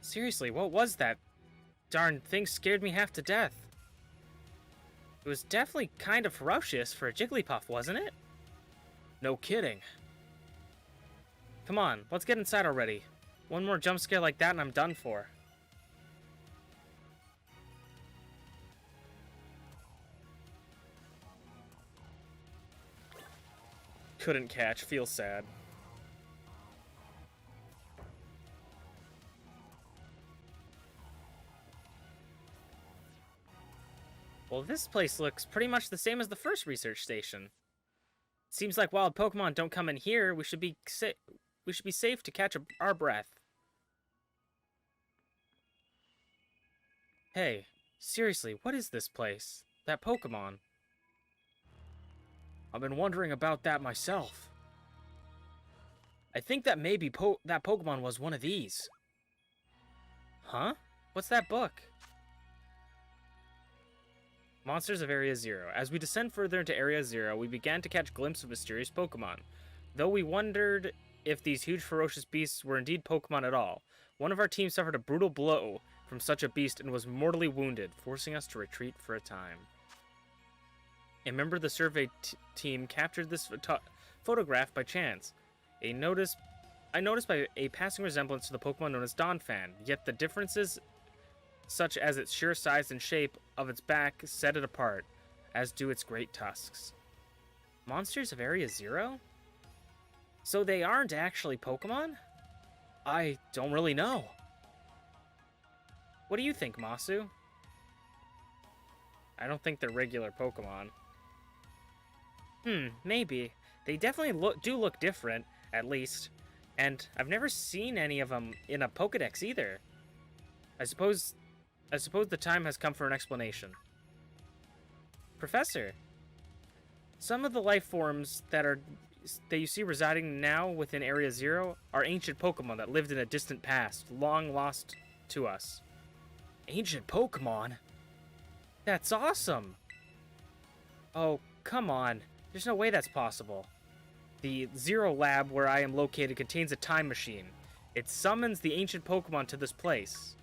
Seriously, what was that? Darn thing scared me half to death. It was definitely kind of ferocious for a Jigglypuff, wasn't it? No kidding. Come on, let's get inside already. One more jump scare like that and I'm done for. Couldn't catch, feel sad. Well, this place looks pretty much the same as the first research station. Seems like wild Pokemon don't come in here. We should be safe to catch our breath. Hey, seriously, what is this place? That Pokemon? I've been wondering about that myself. I think that maybe that Pokemon was one of these. Huh? What's that book? Monsters of Area Zero. As we descend further into Area Zero, we began to catch glimpses of mysterious Pokemon. Though we wondered if these huge ferocious beasts were indeed Pokemon at all, one of our team suffered a brutal blow from such a beast and was mortally wounded, forcing us to retreat for a time. A member of the survey team captured this photograph by chance. I noticed by a passing resemblance to the Pokemon known as Donphan, yet the differences, such as its sheer size and shape of its back, set it apart, as do its great tusks. Monsters of Area Zero? So they aren't actually Pokemon? I don't really know. What do you think, Masu? I don't think they're regular Pokemon. Maybe. They definitely do look different, at least. And I've never seen any of them in a Pokedex either. I suppose the time has come for an explanation. Professor, some of the life forms that you see residing now within Area Zero are ancient Pokemon that lived in a distant past, long lost to us. Ancient Pokemon? That's awesome! Oh, come on. There's no way that's possible. The Zero Lab where I am located contains a time machine. It summons the ancient Pokemon to this place.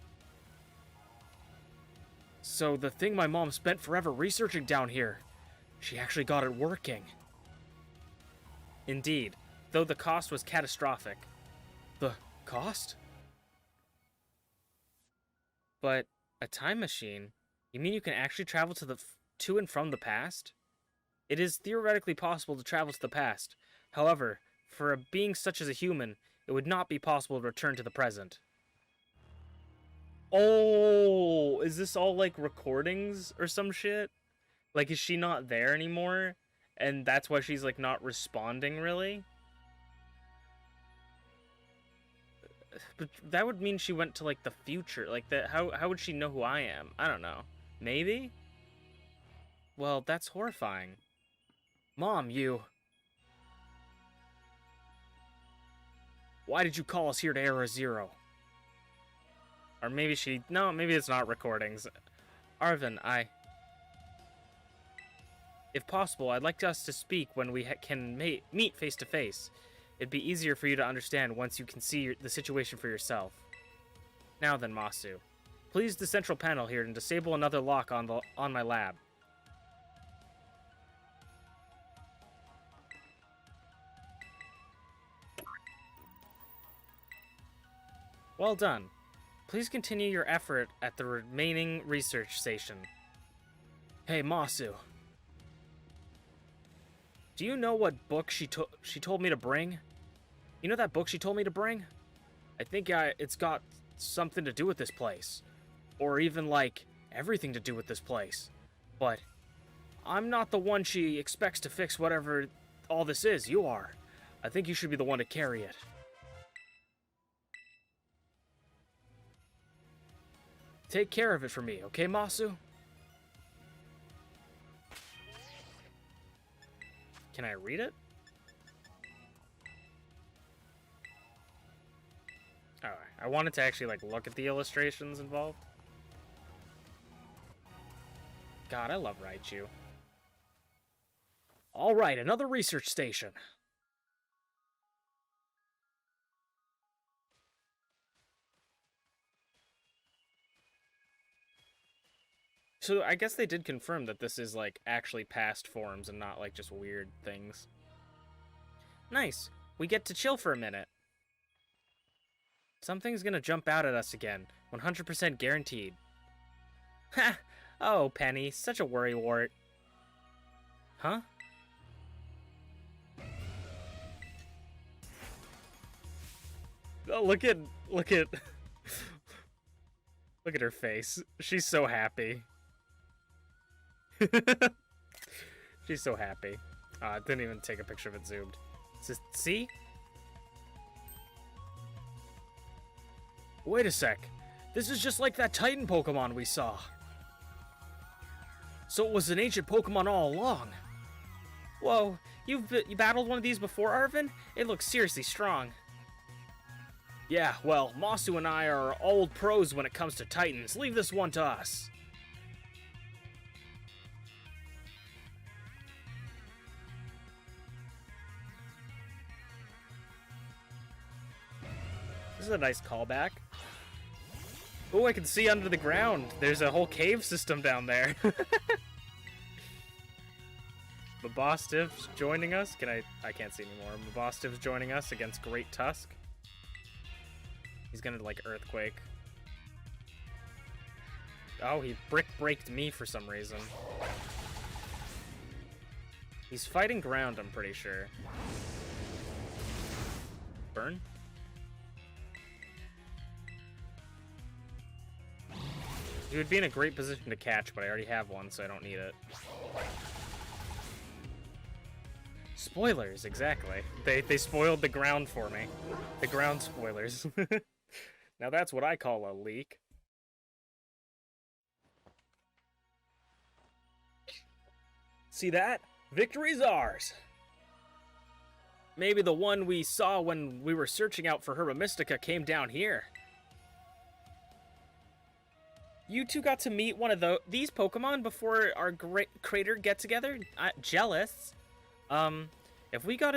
So the thing my mom spent forever researching down here, she actually got it working. Indeed, though the cost was catastrophic. The cost? But a time machine? You mean you can actually travel to and from the past? It is theoretically possible to travel to the past. However, for a being such as a human, it would not be possible to return to the present. Oh, is this all like recordings or some shit? Like, is she not there anymore? And that's why she's like not responding really? But that would mean she went to like the future. Like how would she know who I am? I don't know. Maybe? Well, that's horrifying. Mom, you... Why did you call us here to Area Zero? Or maybe she... No, maybe it's not recordings. Arvin, if possible, I'd like us to speak when we can meet face to face. It'd be easier for you to understand once you can see the situation for yourself. Now then, Masu. Please the central panel here and disable another lock on my lab. Well done. Please continue your effort at the remaining research station. Hey, Masu. Do you know what book she told me to bring? You know that book she told me to bring? I think it's got something to do with this place. Or even, like, everything to do with this place. But I'm not the one she expects to fix whatever all this is. You are. I think you should be the one to carry it. Take care of it for me, okay, Masu? Can I read it? Alright, I wanted to actually, like, look at the illustrations involved. God, I love Raichu. Alright, another research station. So I guess they did confirm that this is, like, actually past forms and not, like, just weird things. Nice. We get to chill for a minute. Something's gonna jump out at us again. 100% guaranteed. Ha! Oh, Penny. Such a worrywart. Huh? Oh, look at... Look at her face. She's so happy. She's so happy. Didn't even take a picture of it zoomed. See? Wait a sec. This is just like that Titan Pokemon we saw. So it was an ancient Pokemon all along. Whoa, you battled one of these before, Arvin? It looks seriously strong. Yeah, well, Masu and I are old pros when it comes to Titans. Leave this one to us. This is a nice callback. Oh, I can see under the ground. There's a whole cave system down there. Mabostif's joining us. I can't see anymore. Mabostif's joining us against Great Tusk. He's gonna, like, Earthquake. Oh, he brick-breaked me for some reason. He's fighting ground, I'm pretty sure. Burn? He would be in a great position to catch, but I already have one, so I don't need it. Spoilers, exactly. They spoiled the ground for me. The ground spoilers. Now that's what I call a leak. See that? Victory's ours! Maybe the one we saw when we were searching out for Herba Mystica came down here. You two got to meet one of these Pokemon before our great crater get-together? Jealous. If we got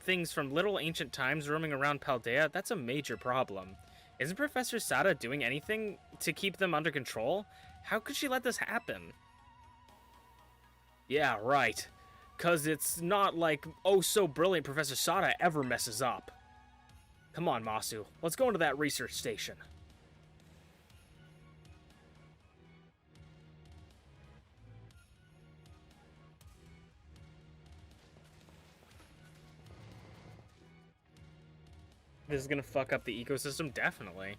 things from literal ancient times roaming around Paldea, that's a major problem. Isn't Professor Sada doing anything to keep them under control? How could she let this happen? Yeah, right. 'Cause it's not like oh-so-brilliant Professor Sada ever messes up. Come on, Masu. Let's go into that research station. This is gonna fuck up the ecosystem? Definitely.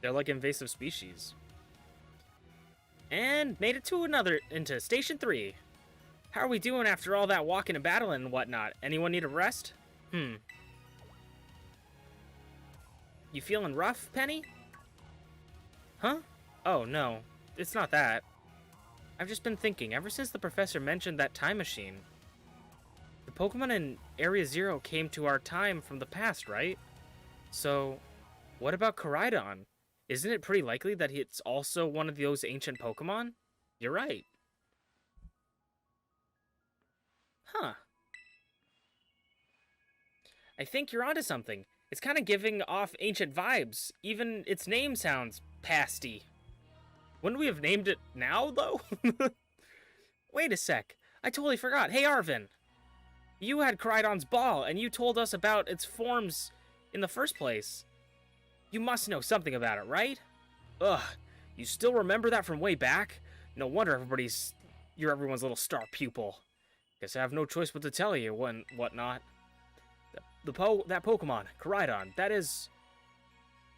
They're like invasive species. And made it into Station 3. How are we doing after all that walking and battling and whatnot? Anyone need a rest? You feeling rough, Penny? Huh? Oh, no. It's not that. I've just been thinking, ever since the professor mentioned that time machine. The Pokemon in Area Zero came to our time from the past, right? So, what about Koraidon? Isn't it pretty likely that it's also one of those ancient Pokemon? You're right. Huh. I think you're onto something. It's kind of giving off ancient vibes. Even its name sounds pasty. Wouldn't we have named it now, though? Wait a sec. I totally forgot. Hey, Arvin. You had Koraidon's ball, and you told us about its forms in the first place. You must know something about it, right? Ugh, you still remember that from way back? No wonder you're everyone's little star pupil. Guess I have no choice but to tell you whatnot. That Pokemon, Koraidon,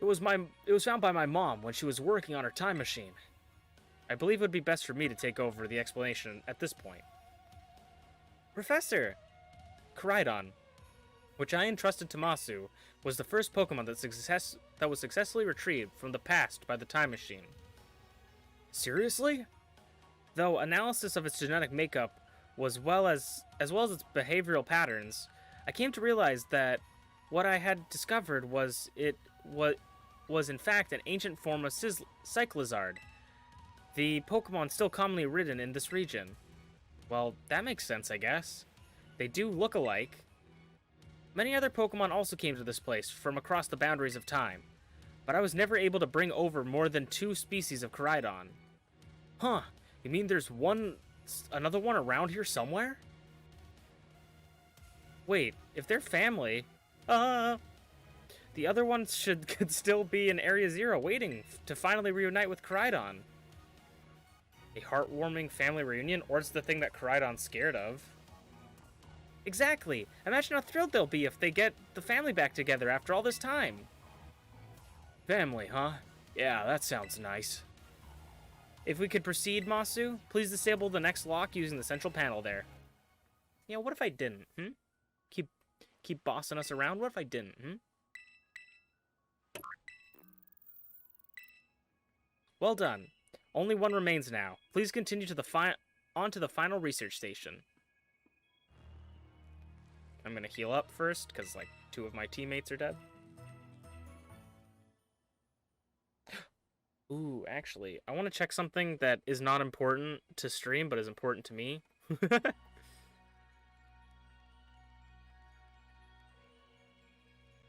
it was found by my mom when she was working on her time machine. I believe it would be best for me to take over the explanation at this point. Professor, Koraidon, which I entrusted to Masu, was the first Pokemon that was successfully retrieved from the past by the time machine. Seriously? Though analysis of its genetic makeup as well as its behavioral patterns, I came to realize that what I had discovered was in fact an ancient form of Cyclizard, the Pokemon still commonly ridden in this region. Well, that makes sense, I guess. They do look alike. Many other Pokemon also came to this place from across the boundaries of time. but I was never able to bring over more than 2 species of Koraidon. Huh, you mean there's another one around here somewhere? Wait, if they're family, the other ones could still be in Area Zero waiting to finally reunite with Koraidon. A heartwarming family reunion, or it's the thing that Koraidon's scared of. Exactly! Imagine how thrilled they'll be if they get the family back together after all this time. Family, huh? Yeah, that sounds nice. If we could proceed, Masu, please disable the next lock using the central panel there. Yeah, what if I didn't, Keep bossing us around? What if I didn't, Well done. Only one remains now. Please continue to on to the final research station. I'm gonna heal up first, because, like, 2 of my teammates are dead. Ooh, actually, I want to check something that is not important to stream, but is important to me. It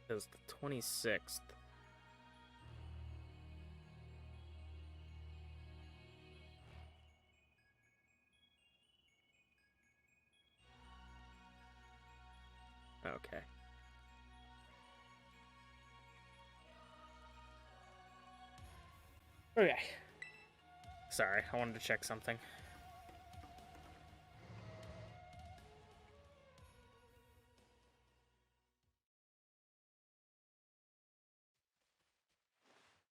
was the 26th. Okay. Okay. Sorry, I wanted to check something.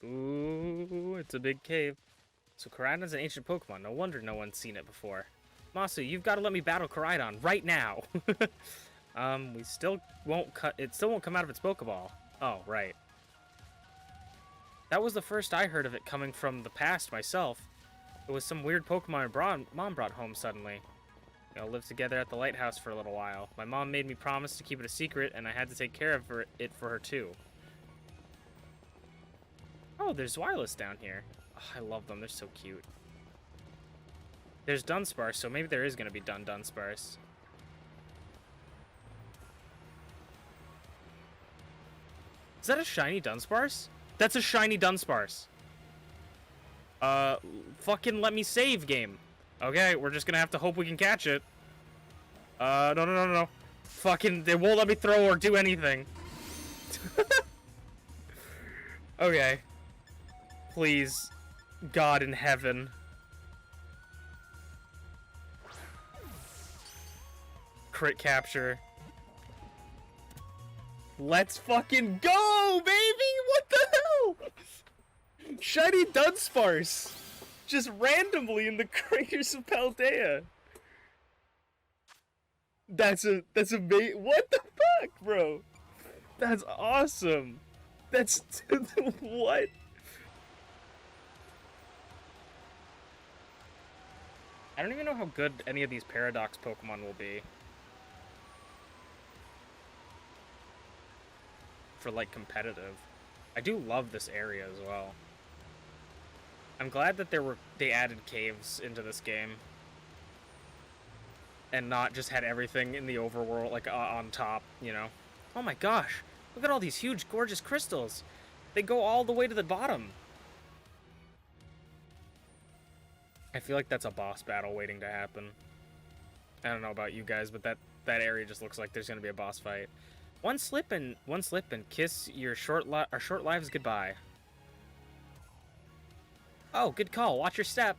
Ooh, it's a big cave. So Koraidon's an ancient Pokemon. No wonder no one's seen it before. Masu, you've got to let me battle Koraidon right now. We still won't it still won't come out of its Pokeball. Oh, right. That was the first I heard of it coming from the past myself. It was some weird Pokemon Mom brought home suddenly. You know, lived together at the lighthouse for a little while. My mom made me promise to keep it a secret, and I had to take care of it for her too. Oh, there's wireless down here. Oh, I love them. They're so cute. There's Dunsparce, so maybe there is going to be Dunsparce. Is that a shiny Dunsparce? That's a shiny Dunsparce. Fucking let me save, game. Okay, we're just gonna have to hope we can catch it. No. Fucking, they won't let me throw or do anything. Okay. Please. God in heaven. Crit capture. Let's fucking go, baby! What the hell? Shiny Dunsparce! Just randomly in the craters of Paldea. That's amazing. What the fuck, bro? That's awesome. That's what? I don't even know how good any of these Paradox Pokemon will be. For, like, competitive. I do love this area as well. I'm glad that they added caves into this game. And not just had everything in the overworld, like, on top, you know? Oh my gosh! Look at all these huge, gorgeous crystals! They go all the way to the bottom! I feel like that's a boss battle waiting to happen. I don't know about you guys, but that area just looks like there's gonna be a boss fight. One slip and kiss your short lives goodbye. Oh, good call. Watch your step.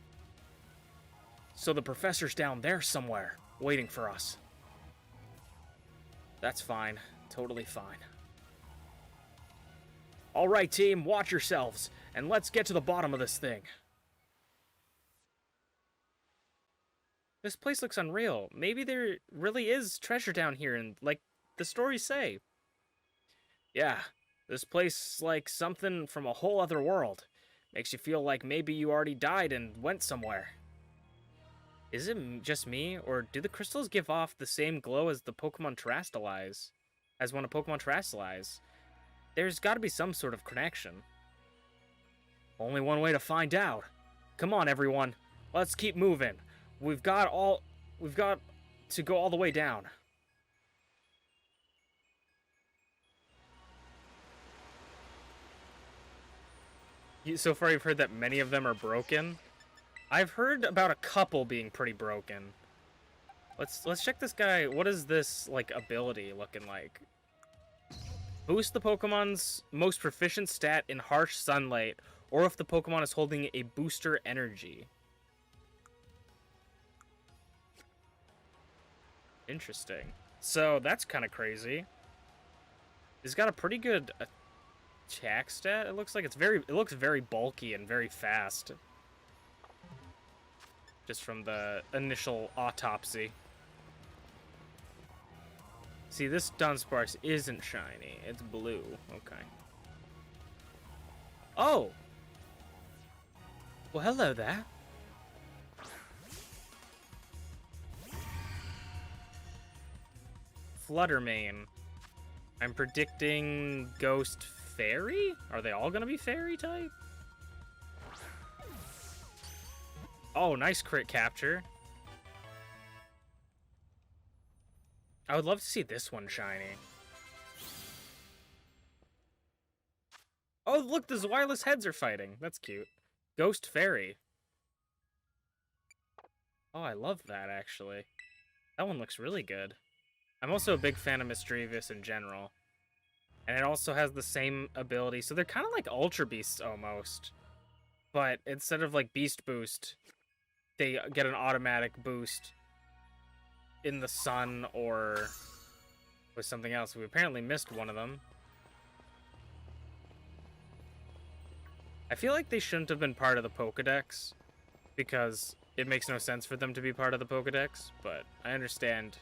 So the professor's down there somewhere, waiting for us. That's fine. Totally fine. All right, team, watch yourselves, and let's get to the bottom of this thing. This place looks unreal. Maybe there really is treasure down here, and like the stories say. Yeah, this place is like something from a whole other world. Makes you feel like maybe you already died and went somewhere. Is it just me, or do the crystals give off the same glow as the Pokemon terrestrialize? As when a Pokemon terrestrialize? There's gotta be some sort of connection. Only one way to find out. Come on, everyone. Let's keep moving. We've got to go all the way down. So far, you've heard that many of them are broken. I've heard about a couple being pretty broken. Let's check this guy. What is this like ability looking like? Boost the Pokemon's most proficient stat in harsh sunlight, or if the Pokemon is holding a booster energy. Interesting. So that's kind of crazy. He's got a pretty good attack stat. It looks like it looks very bulky and very fast. Just from the initial autopsy. See, this Dunsparce isn't shiny. It's blue. Okay. Oh! Well, hello there. Fluttermane. I'm predicting Ghost Fairy? Are they all gonna be Fairy type? Oh, nice crit capture. I would love to see this one shiny. Oh, look, the Zwilus heads are fighting. That's cute. Ghost Fairy. Oh, I love that, actually. That one looks really good. I'm also a big fan of Misdreavus in general. And it also has the same ability. So they're kind of like Ultra Beasts, almost. But instead of, like, Beast Boost, they get an automatic boost in the sun or with something else. We apparently missed one of them. I feel like they shouldn't have been part of the Pokedex, because it makes no sense for them to be part of the Pokedex, but I understand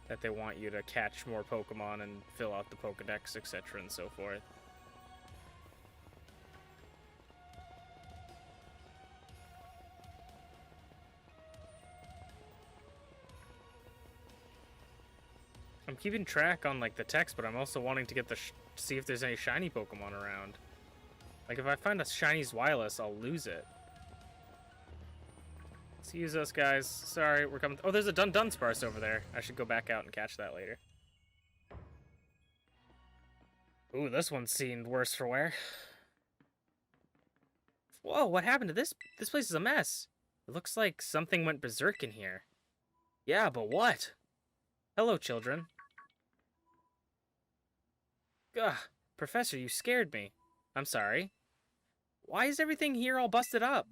that they want you to catch more Pokemon and fill out the Pokedex, etc. and so forth. I'm keeping track on, like, the text, but I'm also wanting to get the see if there's any shiny Pokemon around. Like, if I find a shiny Zwilus, I'll lose it. Let's use us, guys. Sorry, we're coming. Oh, there's a Dunsparce over there. I should go back out and catch that later. Ooh, this one seemed worse for wear. Whoa, what happened to this? This place is a mess. It looks like something went berserk in here. Yeah, but what? Hello, children. Ugh, Professor, you scared me. I'm sorry. Why is everything here all busted up?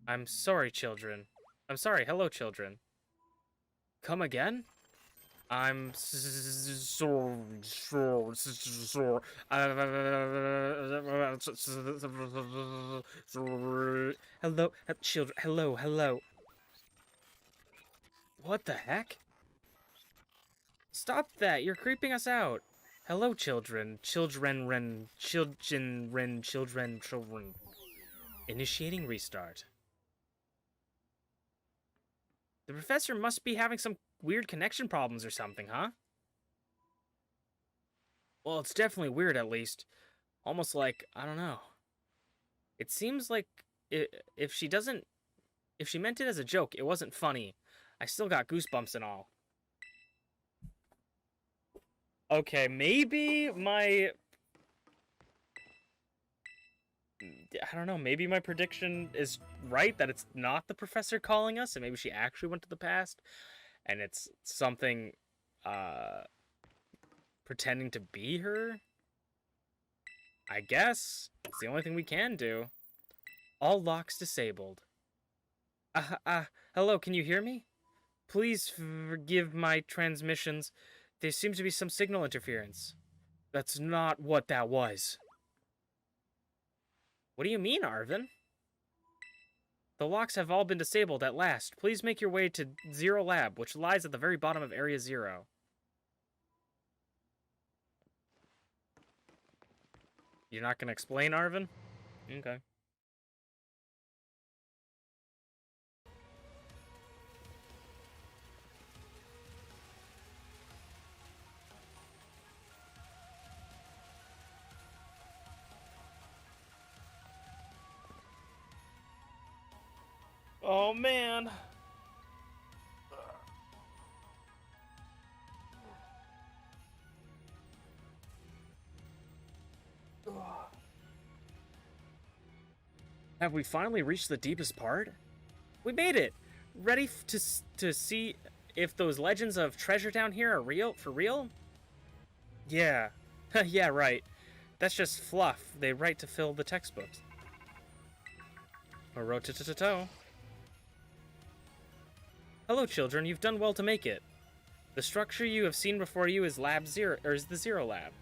I'm sorry, children. I'm sorry. Hello, children. Come again? I'm sorry. Hello, children. Hello. What the heck? Stop that. You're creeping us out. Hello, children. Children. Initiating restart. The professor must be having some weird connection problems or something, huh? Well, it's definitely weird, at least. Almost like, I don't know. It seems like if she meant it as a joke, it wasn't funny. I still got goosebumps and all. Okay, maybe my... I don't know, maybe my prediction is right, that it's not the professor calling us, and maybe she actually went to the past, and it's something, pretending to be her? I guess. It's the only thing we can do. All locks disabled. Hello, can you hear me? Please forgive my transmissions. There seems to be some signal interference. That's not what that was. What do you mean, Arvin? The locks have all been disabled at last. Please make your way to Zero Lab, which lies at the very bottom of Area 0. You're not gonna explain, Arvin? Okay. Oh, man. Have we finally reached the deepest part? We made it! Ready to see if those legends of treasure down here are real? For real? Yeah. Yeah, right. That's just fluff they write to fill the textbooks. Oro-to-to-to-to. Hello, children. You've done well to make it. The structure you have seen before you is Lab Zero, or is the Zero Lab.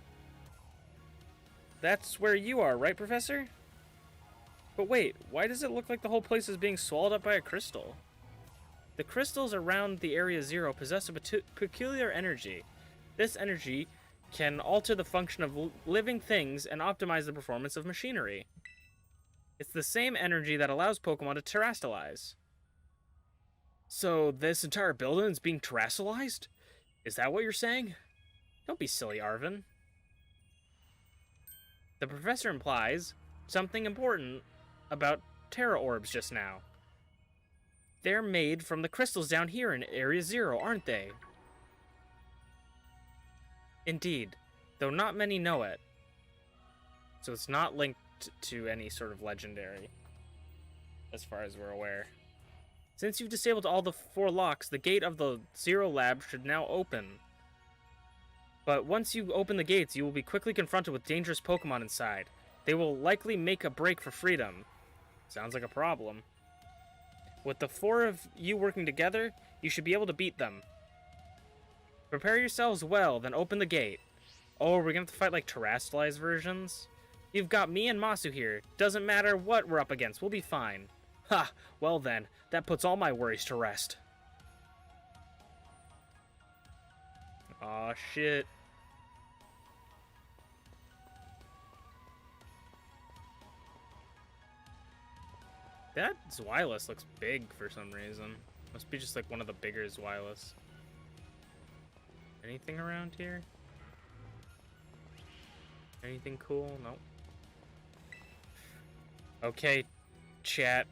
That's where you are, right, Professor? But wait, why does it look like the whole place is being swallowed up by a crystal? The crystals around the Area Zero possess a peculiar energy. This energy can alter the function of living things and optimize the performance of machinery. It's the same energy that allows Pokemon to terrestrialize. So this entire building is being terrestrialized? Is that what you're saying? Don't be silly, Arvin. The professor implies something important about Terra Orbs just now. They're made from the crystals down here in Area Zero, aren't they? Indeed, though not many know it. So it's not linked to any sort of legendary, as far as we're aware. Since you've disabled all the 4 locks, the gate of the Zero Lab should now open. But once you open the gates, you will be quickly confronted with dangerous Pokemon inside. They will likely make a break for freedom. Sounds like a problem. With the 4 of you working together, you should be able to beat them. Prepare yourselves well, then open the gate. Oh, we're gonna have to fight like terrestrialized versions? You've got me and Masu here. Doesn't matter what we're up against, we'll be fine. Ha! Well then, that puts all my worries to rest. Aw, shit. That Zweilous looks big for some reason. Must be just like one of the bigger Zweilous. Anything around here? Anything cool? Nope. Okay, chat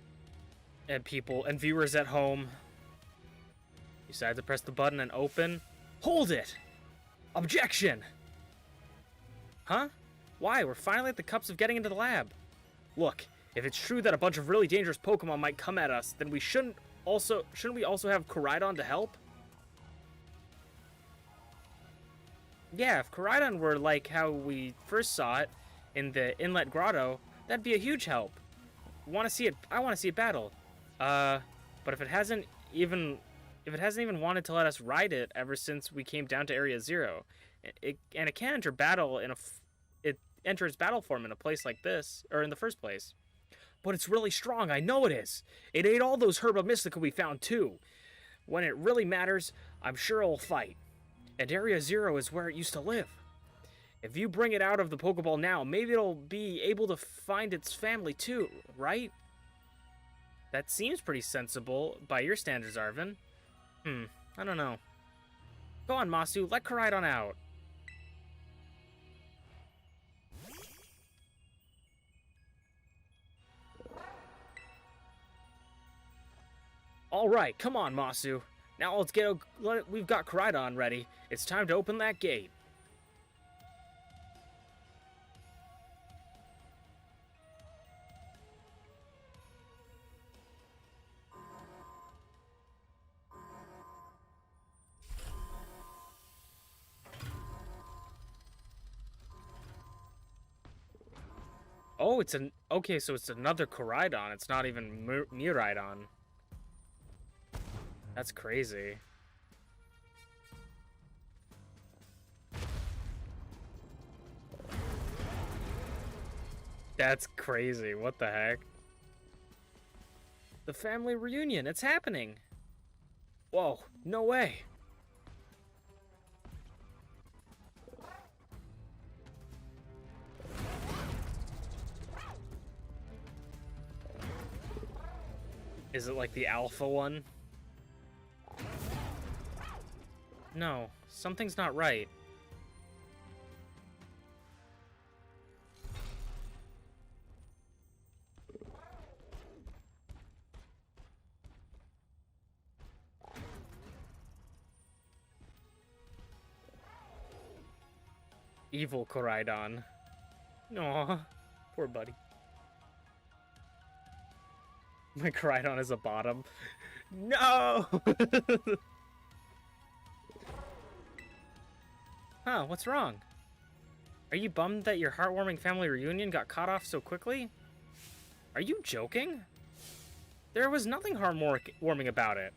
and people and viewers at home. You decide to press the button and open. Hold it! Objection! Huh? Why? We're finally at the cups of getting into the lab. Look, if it's true that a bunch of really dangerous Pokemon might come at us, then shouldn't we also have Koraidon to help? Yeah, if Koraidon were like how we first saw it in the Inlet Grotto, that'd be a huge help. I want to see it battle. But if it hasn't even wanted to let us ride it ever since we came down to Area Zero, it can't enter battle it enters battle form in a place like this, or in the first place. But it's really strong, I know it is. It ate all those Herba Mystica we found too. When it really matters, I'm sure it'll fight. And Area Zero is where it used to live. If you bring it out of the Pokeball now, maybe it'll be able to find its family too, right? That seems pretty sensible by your standards, Arvin. I don't know. Go on, Masu, let Koraidon out. Alright, come on, Masu. Now we've got Koraidon ready. It's time to open that gate. Oh, okay, so it's another Koraidon. It's not even Miraidon. That's crazy. That's crazy. What the heck? The family reunion. It's happening. Whoa, no way. Is it like the alpha one? No, something's not right. Evil Koraidon. Aw, poor buddy. My Crydon is a bottom. No! Huh, what's wrong? Are you bummed that your heartwarming family reunion got cut off so quickly? Are you joking? There was nothing heartwarming about it.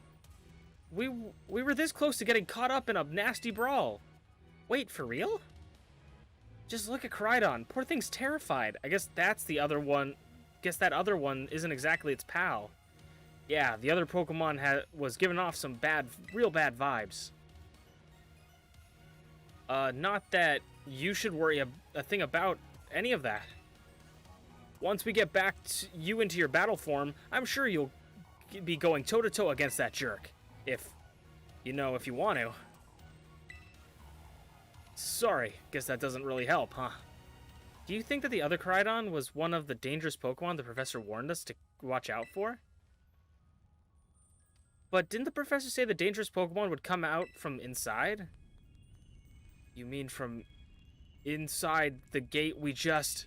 We were this close to getting caught up in a nasty brawl. Wait, for real? Just look at Crydon. Poor thing's terrified. I guess that's the other one. Guess that other one isn't exactly its pal. Yeah, the other Pokemon was giving off some real bad vibes. Not that you should worry a thing about any of that. Once we get back you into your battle form, I'm sure you'll be going toe-to-toe against that jerk. If you want to. Sorry, guess that doesn't really help, huh? Do you think that the other Crydon was one of the dangerous Pokemon the professor warned us to watch out for? But didn't the professor say the dangerous Pokemon would come out from inside? You mean from inside the gate we just...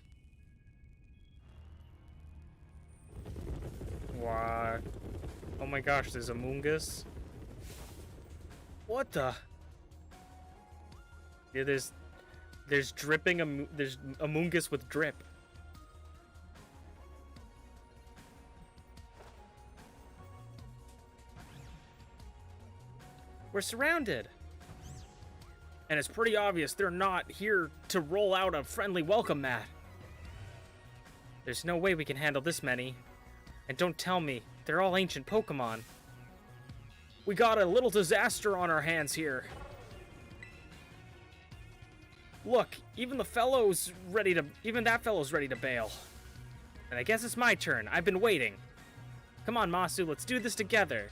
What? Oh my gosh, there's a Mungus. What the? Yeah, there's dripping, there's a Mungus with drip. We're surrounded. And it's pretty obvious they're not here to roll out a friendly welcome mat. There's no way we can handle this many. And don't tell me, they're all ancient Pokemon. We got a little disaster on our hands here. Look, even that fellow's ready to bail. And I guess it's my turn. I've been waiting. Come on, Masu, let's do this together.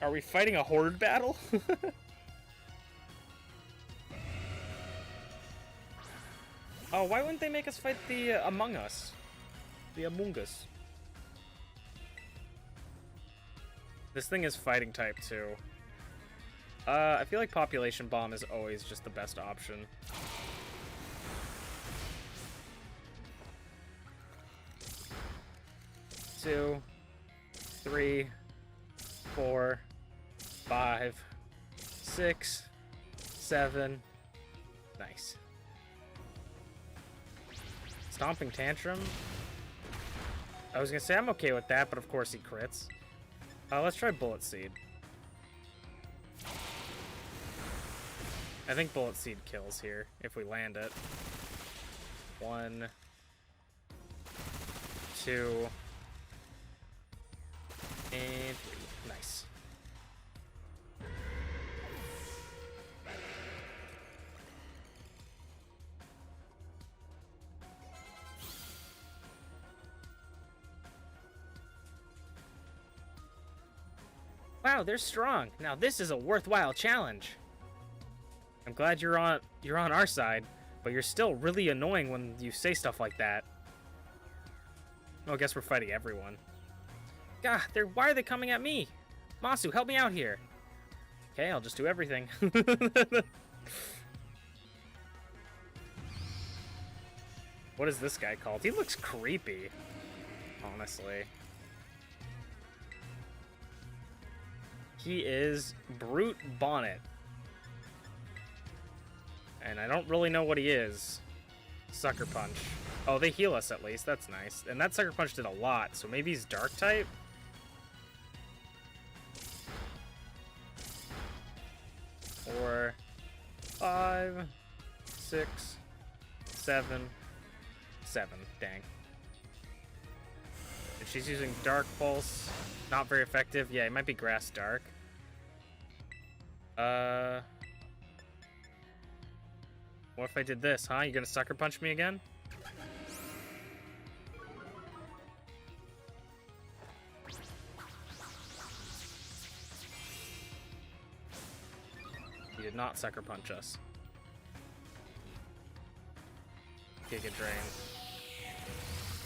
Are we fighting a horde battle? Oh, why wouldn't they make us fight the Among Us? The Among Us. This thing is fighting type too. I feel like Population Bomb is always just the best option. Two, 3, 4, 5, 6, 7. Nice. Stomping Tantrum. I was gonna say I'm okay with that, but of course he crits. Let's try Bullet Seed. I think Bullet Seed kills here if we land it. 1, 2, and 3. Nice. Wow, they're strong. Now this is a worthwhile challenge. I'm glad you're on our side, but you're still really annoying when you say stuff like that. Well, I guess we're fighting everyone. God, why are they coming at me? Masu, help me out here. Okay, I'll just do everything. What is this guy called? He looks creepy, honestly. He is Brute Bonnet. And I don't really know what he is. Sucker Punch. Oh, they heal us at least. That's nice. And that Sucker Punch did a lot, so maybe he's Dark type? 4, 5, 6, 7, 7. Dang. And she's using Dark Pulse. Not very effective. Yeah, it might be Grass Dark. What if I did this, huh? You gonna Sucker Punch me again? He did not Sucker Punch us. Giga Drain.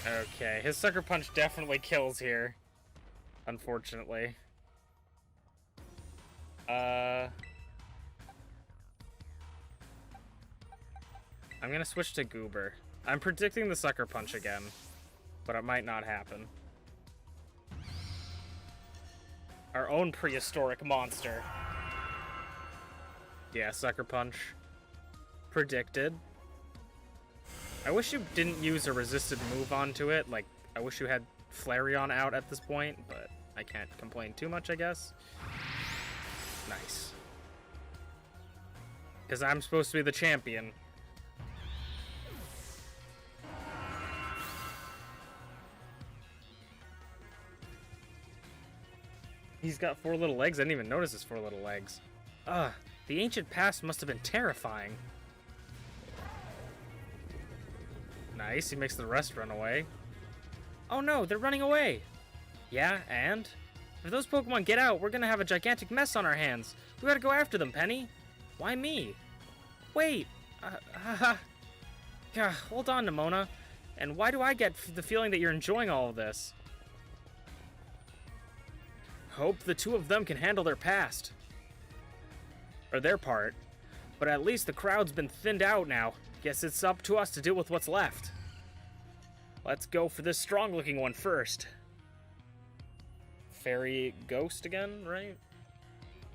Okay, his Sucker Punch definitely kills here. Unfortunately. I'm gonna switch to Goober. I'm predicting the Sucker Punch again. but it might not happen. Our own prehistoric monster. Yeah, Sucker Punch. Predicted. I wish you didn't use a resisted move onto it. Like, I wish you had Flareon out at this point, but I can't complain too much, I guess. Nice. Because I'm supposed to be the champion. He's got 4 little legs. I didn't even notice his 4 little legs. Ugh, the ancient past must have been terrifying. Nice, he makes the rest run away. Oh no, they're running away! Yeah, and? If those Pokemon get out, we're gonna have a gigantic mess on our hands. We gotta go after them, Penny. Why me? Wait! Hold on, Nimona. And why do I get the feeling that you're enjoying all of this? Hope the two of them can handle their past. Or their part. But at least the crowd's been thinned out now. Guess it's up to us to deal with what's left. Let's go for this strong-looking one first. Fairy Ghost again, right?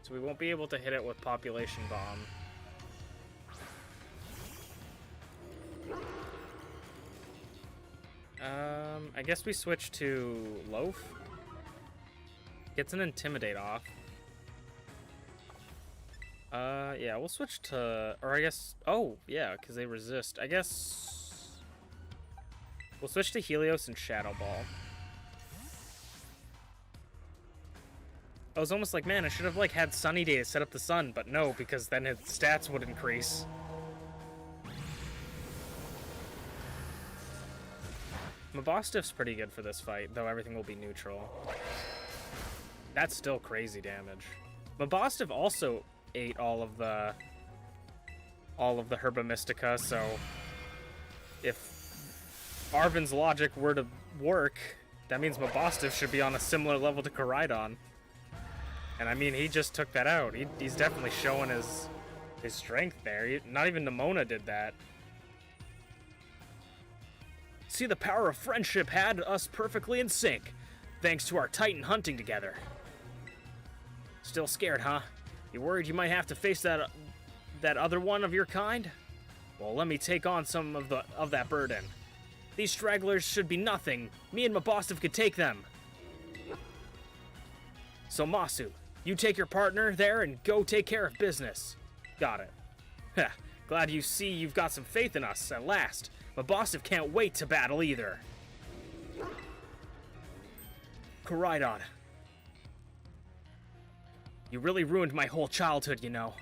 So we won't be able to hit it with Population Bomb. I guess we switch to Loaf. Gets an Intimidate off. Yeah, we'll switch to... Or I guess... Oh, yeah, because they resist. I guess... We'll switch to Helios and Shadow Ball. I was almost like, man, I should have, like, had Sunny Day to set up the sun, but no, because then his stats would increase. Mabostiff's pretty good for this fight, though everything will be neutral. That's still crazy damage. Mabostiff also ate all of the Herba Mystica, so if Arven's logic were to work, that means Mabostiff should be on a similar level to Koraidon. And I mean, he just took that out. He's definitely showing his strength there. Not even Nimona did that. See, the power of friendship had us perfectly in sync, thanks to our Titan hunting together. Still scared, huh? You worried you might have to face that other one of your kind? Well, let me take on some of that burden. These stragglers should be nothing. Me and Mabostiff could take them. So Masu, you take your partner there and go take care of business. Got it. Heh, glad you see you've got some faith in us at last. Mabostiff can't wait to battle either. Koraidon. You really ruined my whole childhood, you know.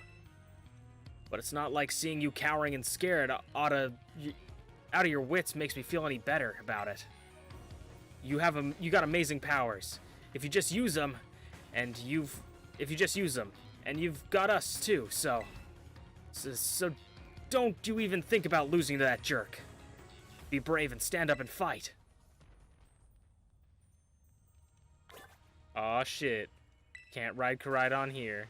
But it's not like seeing you cowering and scared out of your wits makes me feel any better about it. You got amazing powers. If you just use them, and you've got us too. So don't you even think about losing to that jerk. Be brave and stand up and fight. Aw, shit. Can't ride Koraidon here.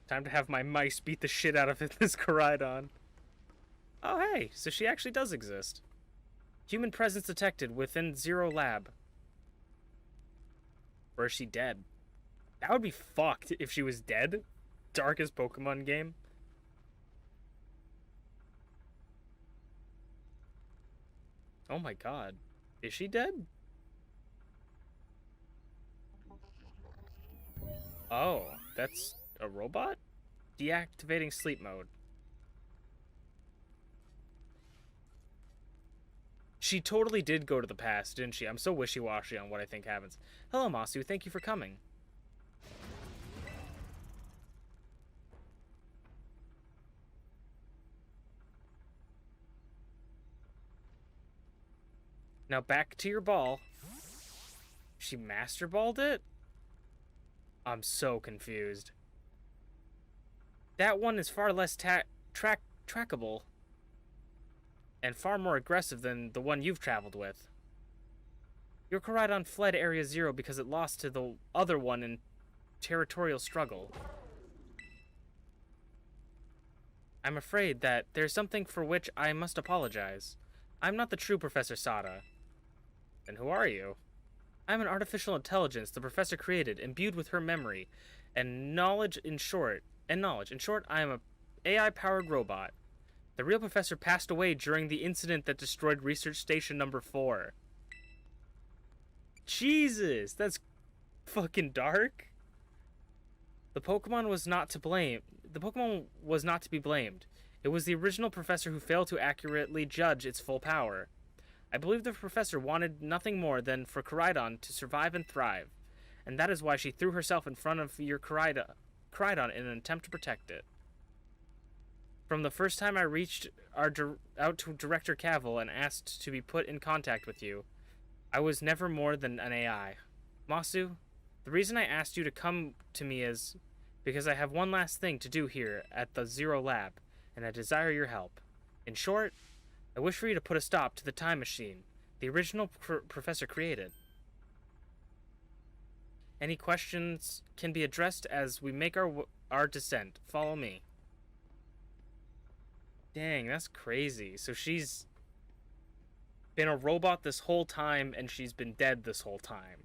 Time to have my mice beat the shit out of this Koraidon. Oh, hey, so she actually does exist. Human presence detected within Zero Lab. Or is she dead? That would be fucked if she was dead. Darkest Pokemon game. Oh my god. Is she dead? Oh, that's a robot? Deactivating sleep mode. She totally did go to the past, didn't she? I'm so wishy-washy on what I think happens. Hello, Masu. Thank you for coming. Now back to your ball. She Master Balled it? I'm so confused. That one is far less trackable and far more aggressive than the one you've traveled with. Your Koraidon fled Area Zero because it lost to the other one in territorial struggle. I'm afraid that there's something for which I must apologize. I'm not the true Professor Sada. Then who are you? I'm an artificial intelligence the professor created, imbued with her memory and knowledge in short. I am a AI-powered robot. The real professor passed away during the incident that destroyed Research Station number 4. Jesus, that's fucking dark. The Pokemon was not to blame. The Pokemon was not to be blamed. It was the original professor who failed to accurately judge its full power. I believe the professor wanted nothing more than for Koraidon to survive and thrive, and that is why she threw herself in front of your Koraidon in an attempt to protect it. From the first time I reached out to Director Cavill and asked to be put in contact with you, I was never more than an AI. Masu, the reason I asked you to come to me is because I have one last thing to do here at the Zero Lab, and I desire your help. In short, I wish for you to put a stop to the time machine the original professor created. Any questions can be addressed as we make our descent. Follow me. Dang, that's crazy. So she's been a robot this whole time, and she's been dead this whole time.